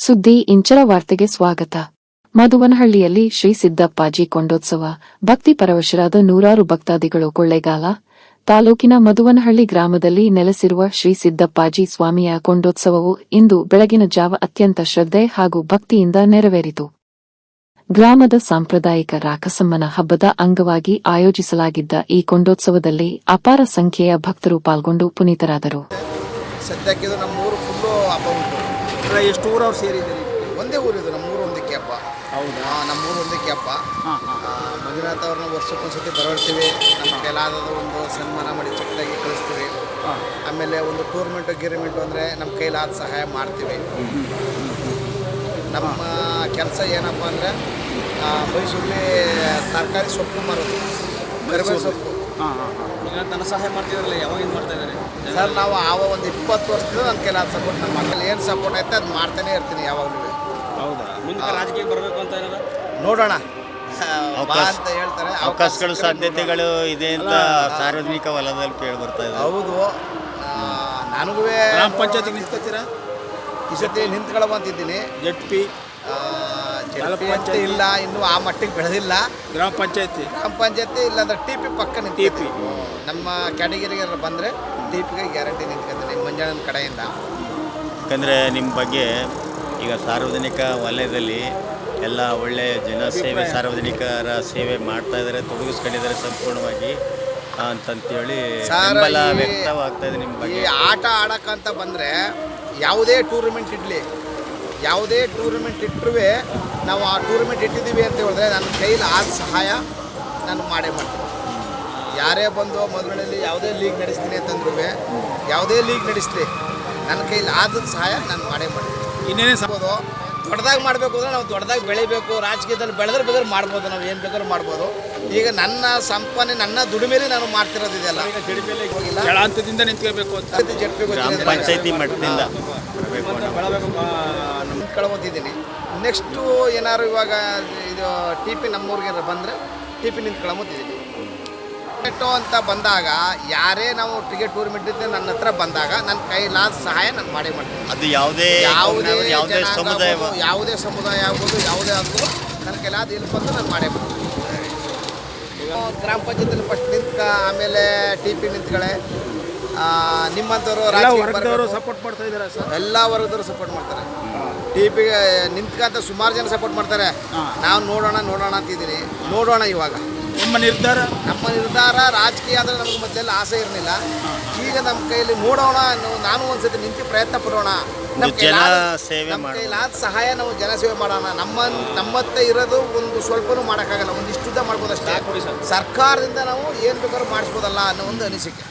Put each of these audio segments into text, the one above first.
ಸುದ್ದಿ ಇಂಚರ ವಾರ್ತೆಗೆ ಸ್ವಾಗತ. ಮಧುವನಹಳ್ಳಿಯಲ್ಲಿ ಶ್ರೀ ಸಿದ್ದಪ್ಪಾಜಿ ಕೊಂಡೋತ್ಸವ. ಭಕ್ತಿ ಪರವಶರಾದ ನೂರಾರು ಭಕ್ತಾದಿಗಳು. ಕೊಳ್ಳೇಗಾಲ ತಾಲೂಕಿನ ಮಧುವನಹಳ್ಳಿ ಗ್ರಾಮದಲ್ಲಿ ನೆಲೆಸಿರುವ ಶ್ರೀ ಸಿದ್ದಪ್ಪಾಜಿ ಸ್ವಾಮಿಯ ಕೊಂಡೋತ್ಸವವು ಇಂದು ಬೆಳಗಿನ ಜಾವ ಅತ್ಯಂತ ಶ್ರದ್ಧೆ ಹಾಗೂ ಭಕ್ತಿಯಿಂದ ನೆರವೇರಿತು. ಗ್ರಾಮದ ಸಾಂಪ್ರದಾಯಿಕ ರಾಕಸಮ್ಮನ ಹಬ್ಬದ ಅಂಗವಾಗಿ ಆಯೋಜಿಸಲಾಗಿದ್ದ ಈ ಕೊಂಡೋತ್ಸವದಲ್ಲಿ ಅಪಾರ ಸಂಖ್ಯೆಯ ಭಕ್ತರು ಪಾಲ್ಗೊಂಡು ಪುನೀತರಾದರು. ಸದ್ಯಕ್ಕೆ ಇದು ನಮ್ಮ ಊರು ಫುಲ್ಲು ಹಬ್ಬ ಉಂಟು. ಎಷ್ಟು ಊರವ್ರು ಸೇರಿದ್ದೀರಿ? ಒಂದೇ ಊರಿದು, ನಮ್ಮೂರು ಒಂದಕ್ಕೆ ಹಬ್ಬ. ಹೌದಾ? ನಮ್ಮೂರು ಒಂದಕ್ಕೆ ಹಬ್ಬ. ಮಂಜುನಾಥ್ ಅವ್ರನ್ನ ವರ್ಷಕ್ಕೊಂದ್ಸತಿ ಬರೋಳ್ತೀವಿ. ನಮ್ಮ ಕೈಲಾದ ಒಂದು ಸನ್ಮಾನ ಮಾಡಿ ಚಿಕ್ಕದಾಗಿ ಕಳಿಸ್ತೀವಿ. ಆಮೇಲೆ ಒಂದು ಟೂರ್ಮೆಂಟು ಅಂದರೆ ನಮ್ಮ ಕೈಲಾದ ಸಹಾಯ ಮಾಡ್ತೀವಿ. ನಮ್ಮ ಕೆಲಸ ಏನಪ್ಪ ಅಂದರೆ ಮೈಸೂರಲ್ಲಿ ತರಕಾರಿ ಸೊಪ್ಪು ಮಾರೋದು, ಕರಿಬೇವು ಸೊಪ್ಪು. ಧನ ಸಹಾಯ ಮಾಡ್ತಿದ್ರಲ್ಲ, ಯಾವಾಗ ಏನು ಮಾಡ್ತಾ ಇದ್ದಾರೆ ಸರ್? ನಾವು ಒಂದು 20 ವರ್ಷದಿಂದ ನನ್ನ ಕೈಲಾದ ಸಪೋರ್ಟ್ ನಮ್ಮ ಮಕ್ಕಳು ಏನು ಸಪೋರ್ಟ್ ಐತೆ ಅದು ಮಾಡ್ತಾನೆ ಇರ್ತೀನಿ ಯಾವಾಗಲೂ. ಹೌದಾ? ಮುಂದೆ ರಾಜಕೀಯ ಬರಬೇಕು ಅಂತ ಏನಾರ ನೋಡೋಣ ಅಂತ ಹೇಳ್ತಾರೆ. ಅವಕಾಶಗಳು ಸಾಧ್ಯತೆಗಳು ಇದೆ ಅಂತ ಸಾರ್ವಜನಿಕ ವಲಯದಲ್ಲಿ ಕೇಳಿ ಬರ್ತಾ ಇದೆ. ಹೌದು, ನನಗೂ ಗ್ರಾಮ ಪಂಚಾಯತಿಗೆ ನಿಂತ್ಕೊತೀರಾ? ಈ ಸತಿ ನಿಂತ್ಕೊಳ್ಳುವಂತಿದ್ದೀನಿ. ಜೆಡ್ಪಿ ಇಲ್ಲ, ಇನ್ನೂ ಆ ಮಟ್ಟಿಗೆ ಬೆಳೆದಿಲ್ಲ. ಗ್ರಾಮ ಪಂಚಾಯತಿ ಇಲ್ಲಾಂದ್ರೆ ಟಿ ಪಿ ಪಕ್ಕ ನಿಂತೀವಿ. ನಮ್ಮ ಕ್ಯಾಟಗಿರಿಗೆ ಬಂದರೆ ಟಿ ಪಿಗೆ ಗ್ಯಾರಂಟಿ ನಿಂತ್ಕೊತೀನಿ ಮಂಜಣ್ಣನ ಕಡೆಯಿಂದ. ಯಾಕಂದರೆ ನಿಮ್ಮ ಬಗ್ಗೆ ಈಗ ಸಾರ್ವಜನಿಕ ವಲಯದಲ್ಲಿ ಎಲ್ಲ ಒಳ್ಳೆಯ ಜನಸೇವೆ, ಸಾರ್ವಜನಿಕರ ಸೇವೆ ಮಾಡ್ತಾ ಇದ್ದಾರೆ, ತೊಡಗಿಸ್ಕೊಂಡಿದ್ದಾರೆ ಸಂಪೂರ್ಣವಾಗಿ ಅಂತಂತೇಳಿ ಬೆಂಬಲ ವ್ಯಕ್ತವಾಗ್ತಾ ಇದೆ ನಿಮ್ಮ ಬಗ್ಗೆ. ಈ ಆಟ ಆಡೋಕ್ಕಂತ ಬಂದರೆ ಯಾವುದೇ ಟೂರ್ನಮೆಂಟ್ ಇಟ್ಟರೂ ನಾವು ಆ ಟೂರ್ನಮೆಂಟ್ ಇಟ್ಟಿದ್ದೀವಿ ಅಂತ ಹೇಳಿದ್ರೆ ನನ್ನ ಕೈಲಿ ಆದ ಸಹಾಯ ನಾನು ಮಾಡೇ ಮಾಡ್ತೀನಿ. ಯಾರೇ ಬಂದು ಮೊದಲನೇಲಿ ಯಾವುದೇ ಲೀಗ್ ನಡೆಸ್ತೀನಿ ಅಂತಂದ್ರೂ, ಯಾವುದೇ ಲೀಗ್ ನಡೆಸಲಿ, ನನ್ನ ಕೈಲಿ ಆದ ಸಹಾಯ ನಾನು ಮಾಡೇ ಮಾಡ್ತೀನಿ. ಇನ್ನೇನೇ ಸಾಬೋದು ದೊಡ್ಡದಾಗಿ ಮಾಡಬೇಕು ಅಂದರೆ ನಾವು ದೊಡ್ಡದಾಗಿ ಬೆಳಿಬೇಕು. ರಾಜಕೀಯದಲ್ಲಿ ಬೇಕಾದ್ರೆ ಮಾಡ್ಬೋದು, ನಾವು ಏನು ಬೇಕಾದ್ರೂ ಮಾಡ್ಬೋದು. ಈಗ ನನ್ನ ಸಂಪಾದನೆ, ನನ್ನ ದುಡಿಮೆಲಿ ನಾನು ಮಾಡ್ತಿರೋದು ಇದೆಲ್ಲ. ಕೆಳ ಹಂತದಿಂದ ನಿಂತ್ಕೋಬೇಕು ಅಂತ ಪಂಚಾಯತಿ ಮಟ್ಟದಿಂದ ನಿಂತ್ಕೊಳ್ಳೋತಿದ್ದೀನಿ. ನೆಕ್ಸ್ಟು ಏನಾದ್ರು ಇವಾಗ ಇದು ಟಿ ಪಿ ನಮ್ಮೂರಿಗೆ ಬಂದರೆ ಟಿ ಪಿ ನಿಂತ್ಕೊಳ್ಳೋತಿದ್ದೀನಿ. ಅಂತ ಬಂದಾಗ ಯಾರೇ ನಾವು ಟಿಕೆಟ್ ಟೂರ್ನಮೆಂಟ್ ಇದ್ದರೆ ನನ್ನ ಹತ್ರ ಬಂದಾಗ ನನ್ನ ಕೈಲಾದ ಸಹಾಯ ನಾನು ಮಾಡೇ ಮಾಡ್ತೀನಿ. ಅದು ಯಾವುದೇ ಸಮುದಾಯ ಆಗ್ಬೋದು, ಯಾವುದೇ ಆಗ್ಬೋದು, ನನ್ನ ಕೈಲಾದ ಇಲ್ಲಿ ಬಂದು ನಾನು ಮಾಡೇ ಮಾಡ್ತೀನಿ. ಗ್ರಾಮ ಪಂಚಾಯತಿಯಲ್ಲಿ ಫಸ್ಟ್ ಆಮೇಲೆ ಟಿ ಪಿ ನಿಂತ್ಕೊಳ್ಳೆ. ನಿಮ್ಮಂಥವ್ರು ಸಪೋರ್ಟ್ ಮಾಡ್ತಾ ಇದ್ದಾರೆ ಸರ್? ಎಲ್ಲ ವರ್ಗದವರು ಸಪೋರ್ಟ್ ಮಾಡ್ತಾರೆ. ಟಿ ಪಿಗೆ ನಿಂತ್ಕಂತ ಸುಮಾರು ಜನ ಸಪೋರ್ಟ್ ಮಾಡ್ತಾರೆ. ನಾವು ನೋಡೋಣ ಅಂತಿದ್ದೀನಿ. ನೋಡೋಣ. ಇವಾಗ ನಿಮ್ಮ ನಿರ್ಧಾರ ರಾಜಕೀಯ ಆದರೆ ನಮಗೆ ಮೊದಲೆಲ್ಲ ಆಸೆ ಇರಲಿಲ್ಲ. ಈಗ ನಮ್ಮ ಕೈಯಲ್ಲಿ ನೋಡೋಣ, ನಾನು ಒಂದ್ಸತಿ ನಿಂತು ಪ್ರಯತ್ನ ಪಡೋಣ. ನಮ್ಮ ಕೈಲಾದ ಸಹಾಯ ನಾವು ಜನಸೇವೆ ಮಾಡೋಣ. ನಮ್ಮತ್ತೆ ಇರೋದು ಒಂದು ಸ್ವಲ್ಪನೂ ಮಾಡೋಕ್ಕಾಗಲ್ಲ, ಒಂದಿಷ್ಟುದ್ದ ಮಾಡ್ಬೋದು ಅಷ್ಟೇ. ಸರ್ಕಾರದಿಂದ ನಾವು ಏನು ಬೇಕಾದ್ರೂ ಮಾಡಿಸ್ಬೋದಲ್ಲ ಅನ್ನೋ ಒಂದು ಅನಿಸಿಕೆ.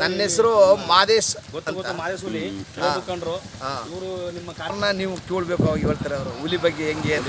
ನನ್ನ ಹೆಸರು ಮಾದೇಶ್. ಮಾದೇಶ್ ಇವರು ನಿಮ್ಮ ಕಾರಣ ನೀವು ಕೇಳಬೇಕು. ಅವಾಗ ಹೇಳ್ತಾರೆ ಅವರು ಹುಲಿ ಬಗ್ಗೆ ಹೆಂಗೆ ಅಂತ.